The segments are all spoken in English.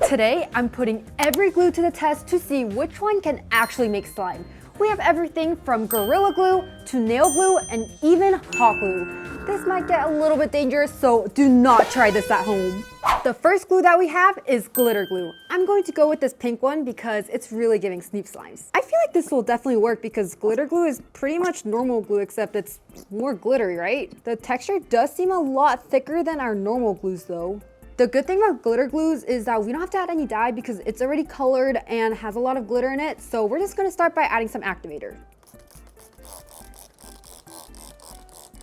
Today, I'm putting every glue to the test to see which one can actually make slime. We have everything from Gorilla Glue to nail glue and even hot glue. This might get a little bit dangerous, so do not try this at home. The first glue that we have is glitter glue. I'm going to go with this pink one because it's really giving Snoopslimes. I feel like this will definitely work because glitter glue is pretty much normal glue except it's more glittery, right? The texture does seem a lot thicker than our normal glues though. The good thing about glitter glues is that we don't have to add any dye because it's already colored and has a lot of glitter in it. So we're just gonna start by adding some activator.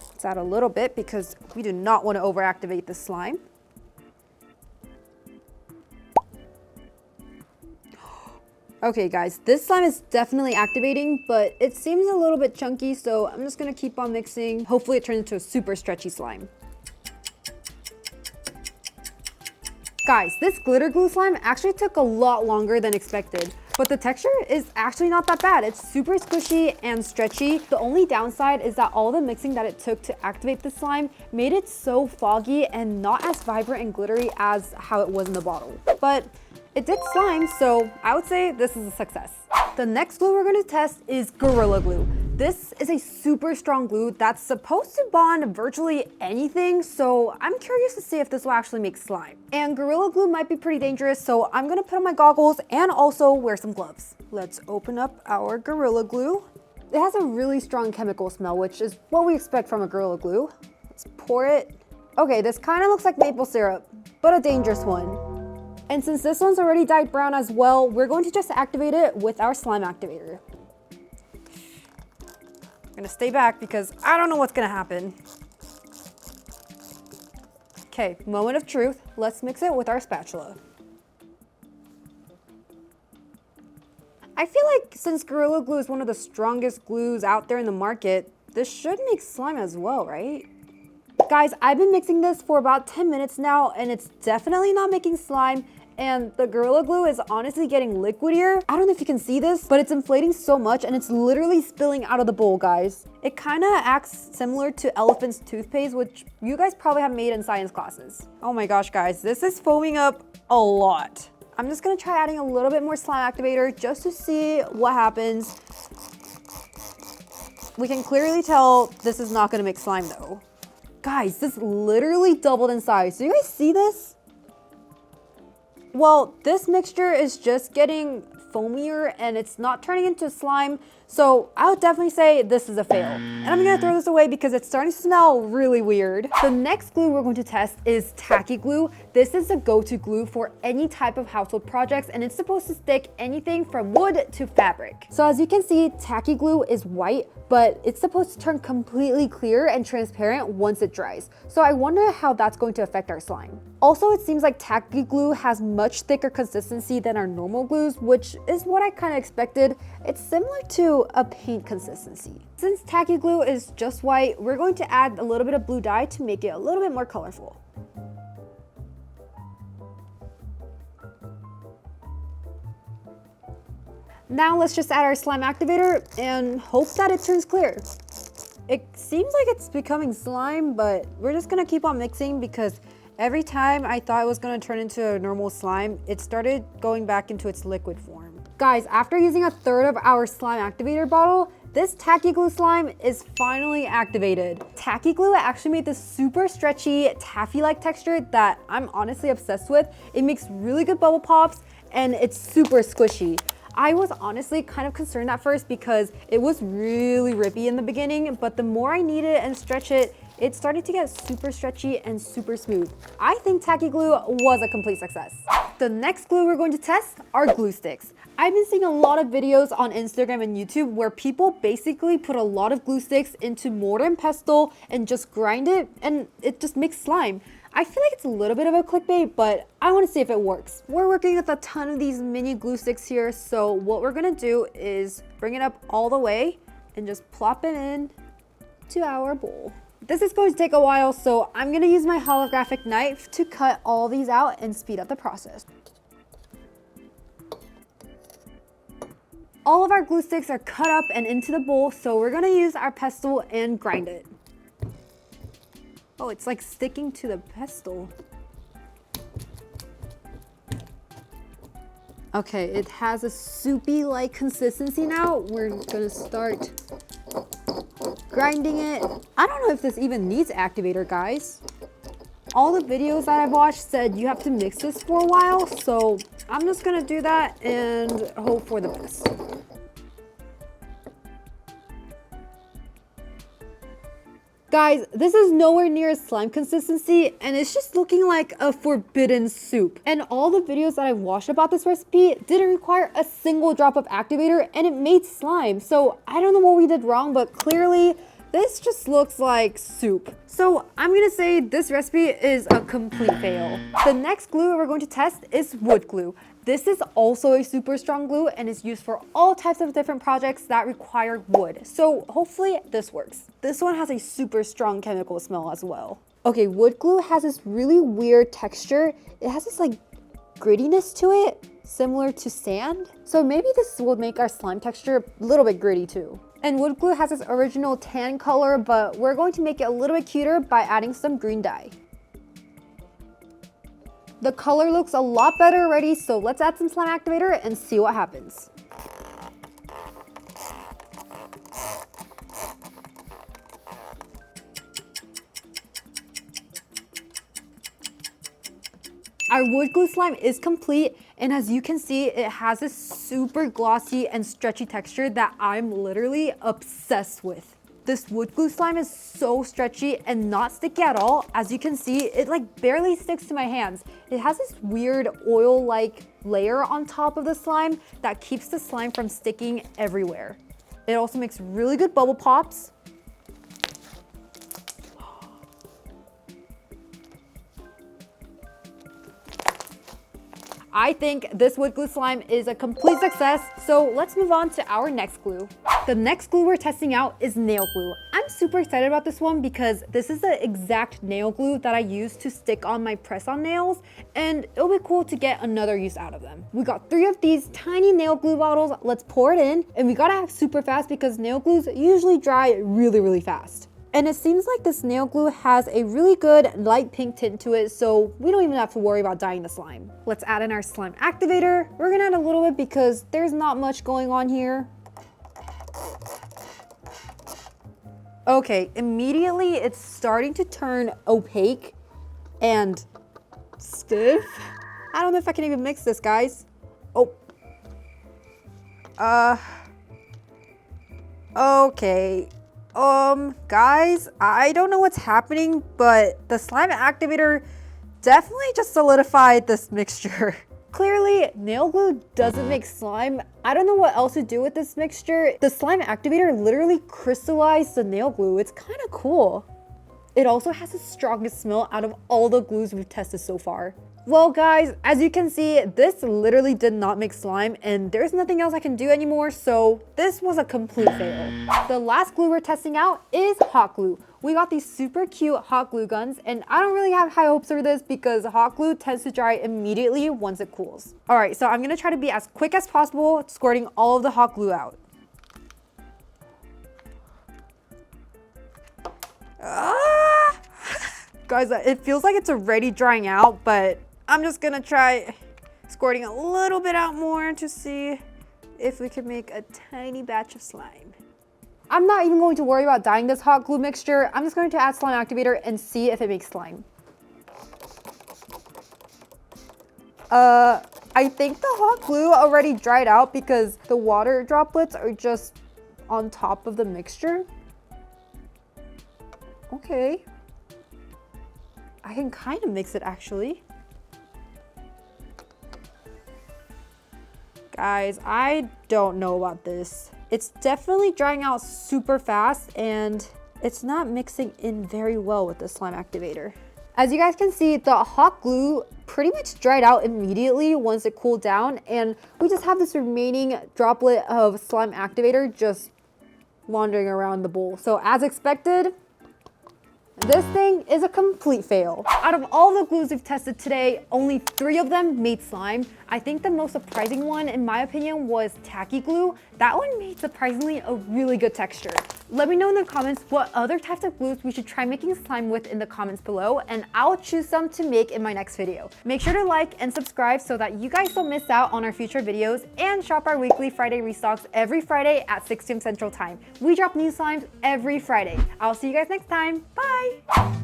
Let's add a little bit because we do not want to overactivate the slime. Okay guys, this slime is definitely activating, but it seems a little bit chunky, so I'm just gonna keep on mixing. Hopefully it turns into a super stretchy slime. Guys, this glitter glue slime actually took a lot longer than expected, but the texture is actually not that bad. It's super squishy and stretchy. The only downside is that all the mixing that it took to activate the slime made it so foggy and not as vibrant and glittery as how it was in the bottle. But it did slime, so I would say this is a success. The next glue we're going to test is Gorilla Glue. This is a super strong glue that's supposed to bond virtually anything, so I'm curious to see if this will actually make slime. And Gorilla Glue might be pretty dangerous, so I'm gonna put on my goggles and also wear some gloves. Let's open up our Gorilla Glue. It has a really strong chemical smell, which is what we expect from a Gorilla Glue. Let's pour it. Okay, this kind of looks like maple syrup, but a dangerous one. And since this one's already dyed brown as well, we're going to just activate it with our slime activator. I'm gonna stay back because I don't know what's gonna happen. Okay, moment of truth. Let's mix it with our spatula. I feel like since Gorilla Glue is one of the strongest glues out there in the market, this should make slime as well, right? Guys, I've been mixing this for about 10 minutes now and it's definitely not making slime. And the Gorilla Glue is honestly getting liquidier. I don't know if you can see this, but it's inflating so much and it's literally spilling out of the bowl, guys. It kind of acts similar to elephant's toothpaste, which you guys probably have made in science classes. Oh my gosh, guys, this is foaming up a lot. I'm just gonna try adding a little bit more slime activator just to see what happens. We can clearly tell this is not gonna make slime though. Guys, this literally doubled in size. Do you guys see this? Well, this mixture is just getting foamier and it's not turning into slime. So I would definitely say this is a fail. And I'm gonna throw this away because it's starting to smell really weird. The next glue we're going to test is Tacky Glue. This is a go-to glue for any type of household projects and it's supposed to stick anything from wood to fabric. So as you can see, Tacky Glue is white, but it's supposed to turn completely clear and transparent once it dries. So I wonder how that's going to affect our slime. Also, it seems like Tacky Glue has much thicker consistency than our normal glues, which is what I kind of expected. It's similar to a paint consistency. Since Tacky Glue is just white, we're going to add a little bit of blue dye to make it a little bit more colorful. Now let's just add our slime activator and hope that it turns clear. It seems like it's becoming slime, but we're just gonna keep on mixing because every time I thought it was gonna turn into a normal slime, it started going back into its liquid form. Guys, after using a third of our slime activator bottle, this Tacky Glue slime is finally activated. Tacky Glue actually made this super stretchy, taffy-like texture that I'm honestly obsessed with. It makes really good bubble pops and it's super squishy. I was honestly kind of concerned at first because it was really rippy in the beginning, but the more I knead it and stretch it, it started to get super stretchy and super smooth. I think Tacky Glue was a complete success. The next glue we're going to test are glue sticks. I've been seeing a lot of videos on Instagram and YouTube where people basically put a lot of glue sticks into mortar and pestle and just grind it and it just makes slime. I feel like it's a little bit of a clickbait, but I want to see if it works. We're working with a ton of these mini glue sticks here, so what we're gonna do is bring it up all the way and just plop it in to our bowl. This is going to take a while, so I'm gonna use my holographic knife to cut all these out and speed up the process. All of our glue sticks are cut up and into the bowl, so we're gonna use our pestle and grind it. Oh, it's like sticking to the pestle. Okay, it has a soupy-like consistency now. We're gonna start grinding it. I don't know if this even needs activator, guys. All the videos that I've watched said you have to mix this for a while, so I'm just gonna do that and hope for the best. Guys, this is nowhere near slime consistency and it's just looking like a forbidden soup. And all the videos that I've watched about this recipe didn't require a single drop of activator and it made slime. So I don't know what we did wrong, but clearly this just looks like soup. So I'm gonna say this recipe is a complete fail. The next glue we're going to test is wood glue. This is also a super strong glue and is used for all types of different projects that require wood. So hopefully this works. This one has a super strong chemical smell as well. Okay, wood glue has this really weird texture. It has this like grittiness to it, similar to sand. So maybe this will make our slime texture a little bit gritty too. And wood glue has this original tan color, but we're going to make it a little bit cuter by adding some green dye. The color looks a lot better already, so let's add some slime activator and see what happens. Our wood glue slime is complete, and as you can see, it has this super glossy and stretchy texture that I'm literally obsessed with. This wood glue slime is so stretchy and not sticky at all. As you can see, it like barely sticks to my hands. It has this weird oil-like layer on top of the slime that keeps the slime from sticking everywhere. It also makes really good bubble pops. I think this wood glue slime is a complete success, so let's move on to our next glue. The next glue we're testing out is nail glue. I'm super excited about this one because this is the exact nail glue that I use to stick on my press-on nails, and it'll be cool to get another use out of them. We got 3 of these tiny nail glue bottles. Let's pour it in, and we gotta act super fast because nail glues usually dry really, really fast. And it seems like this nail glue has a really good light pink tint to it, so we don't even have to worry about dyeing the slime. Let's add in our slime activator. We're gonna add a little bit because there's not much going on here. Okay, immediately it's starting to turn opaque and stiff. I don't know if I can even mix this, guys. Oh. Okay. Guys, I don't know what's happening, but the slime activator definitely just solidified this mixture. Clearly, nail glue doesn't make slime. I don't know what else to do with this mixture. The slime activator literally crystallized the nail glue. It's kind of cool. It also has the strongest smell out of all the glues we've tested so far. Well guys, as you can see, this literally did not make slime and there's nothing else I can do anymore, so this was a complete fail. The last glue we're testing out is hot glue. We got these super cute hot glue guns and I don't really have high hopes for this because hot glue tends to dry immediately once it cools. All right, so I'm gonna try to be as quick as possible, squirting all of the hot glue out. Guys, it feels like it's already drying out, but I'm just gonna try squirting a little bit out more to see if we can make a tiny batch of slime. I'm not even going to worry about dyeing this hot glue mixture. I'm just going to add slime activator and see if it makes slime. I think the hot glue already dried out because the water droplets are just on top of the mixture. Okay. I can kind of mix it actually. Guys, I don't know about this. It's definitely drying out super fast and it's not mixing in very well with the slime activator. As you guys can see, the hot glue pretty much dried out immediately once it cooled down, and we just have this remaining droplet of slime activator just wandering around the bowl. So as expected, this thing is a complete fail. Out of all the glues we've tested today, only 3 of them made slime. I think the most surprising one, in my opinion, was Tacky Glue. That one made surprisingly a really good texture. Let me know in the comments what other types of glues we should try making slime with in the comments below, and I'll choose some to make in my next video. Make sure to like and subscribe so that you guys don't miss out on our future videos, and shop our weekly Friday restocks every Friday at 6 p.m. Central Time. We drop new slimes every Friday. I'll see you guys next time. Bye!